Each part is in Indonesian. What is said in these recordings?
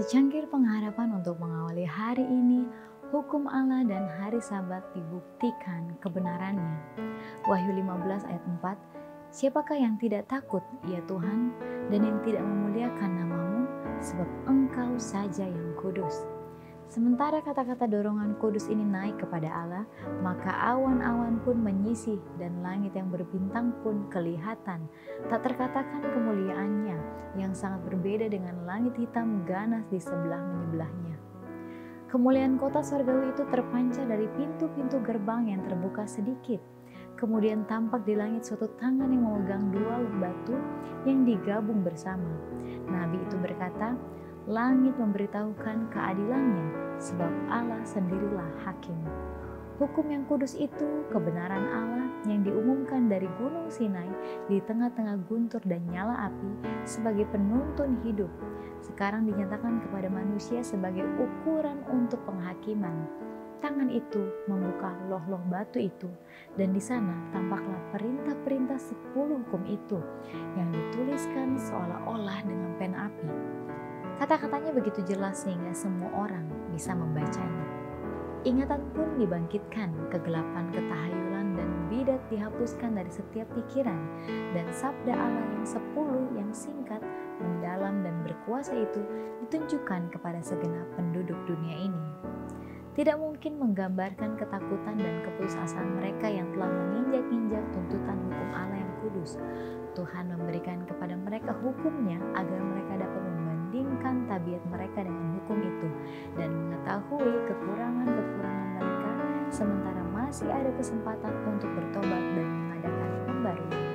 Secangkir pengharapan untuk mengawali hari ini, hukum Allah dan hari Sabat dibuktikan kebenarannya. Wahyu 15 ayat 4, siapakah yang tidak takut, ya Tuhan, dan yang tidak memuliakan namamu, sebab Engkau saja yang kudus. Sementara kata-kata dorongan kudus ini naik kepada Allah, maka awan-awan pun menyisih dan langit yang berbintang pun kelihatan. Tak terkatakan kemuliaannya yang sangat berbeda dengan langit hitam ganas di sebelah menyebelahnya. Kemuliaan kota surgawi itu terpancar dari pintu-pintu gerbang yang terbuka sedikit. Kemudian tampak di langit suatu tangan yang memegang dua batu yang digabung bersama. Nabi itu berkata, langit memberitahukan keadilannya, sebab Allah sendirilah hakim. Hukum yang kudus itu kebenaran Allah yang diumumkan dari gunung Sinai di tengah-tengah guntur dan nyala api sebagai penuntun hidup. Sekarang dinyatakan kepada manusia sebagai ukuran untuk penghakiman. Tangan itu membuka loh-loh batu itu, dan di sana tampaklah perintah-perintah 10 hukum itu yang dituliskan seolah-olah dengan pena api. Kata-katanya begitu jelas sehingga semua orang bisa membacanya. Ingatan pun dibangkitkan, kegelapan ketahayulan dan bidat dihapuskan dari setiap pikiran, dan sabda Allah yang 10 yang singkat, mendalam dan berkuasa itu ditunjukkan kepada segenap penduduk dunia ini. Tidak mungkin menggambarkan ketakutan dan keputusasaan mereka yang telah menginjak-injak tuntutan hukum Allah yang kudus. Tuhan memberikan kepada mereka hukumnya agar mereka dapat membandingkan tabiat mereka dengan hukum itu dan mengetahui kekurangan-kekurangan mereka sementara masih ada kesempatan untuk bertobat dan mengadakan pembaruan.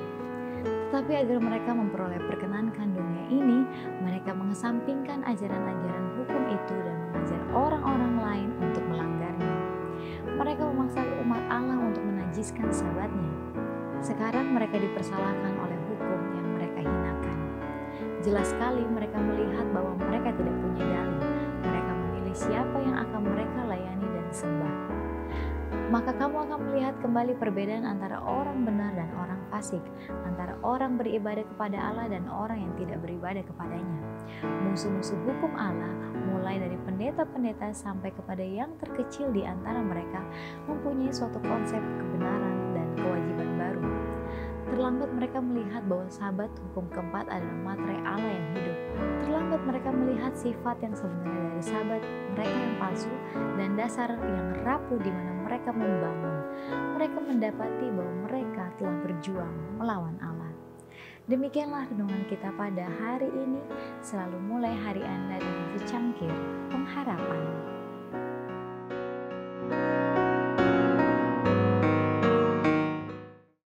Tetapi agar mereka memperoleh perkenankan dunia ini, mereka mengesampingkan ajaran-ajaran hukum itu dan mengajar orang-orang lain untuk melanggarnya. Mereka memaksa umat Allah untuk menajiskan sabatnya. Sekarang mereka dipersalahkan oleh hukum yang mereka hinakan. Jelas sekali mereka melihat bahwa mereka tidak punya dalil. Mereka memilih siapa yang akan mereka layani dan sembah. Maka kamu akan melihat kembali perbedaan antara orang benar dan orang fasik, antara orang beribadah kepada Allah dan orang yang tidak beribadah kepadanya. Musuh-musuh hukum Allah, mulai dari pendeta-pendeta sampai kepada yang terkecil di antara mereka, mempunyai suatu konsep kebenaran dan kewajiban baru. Terlambat mereka melihat bahwa sabat hukum keempat adalah materai Allah yang hidup. Terlambat mereka melihat sifat yang sebenarnya dari sabat mereka yang palsu dan dasar yang rapuh di mana mereka membangun. Mereka mendapati bahwa mereka telah berjuang melawan Allah. Demikianlah renungan kita pada hari ini. Selalu mulai hari Anda dengan secangkir pengharapan.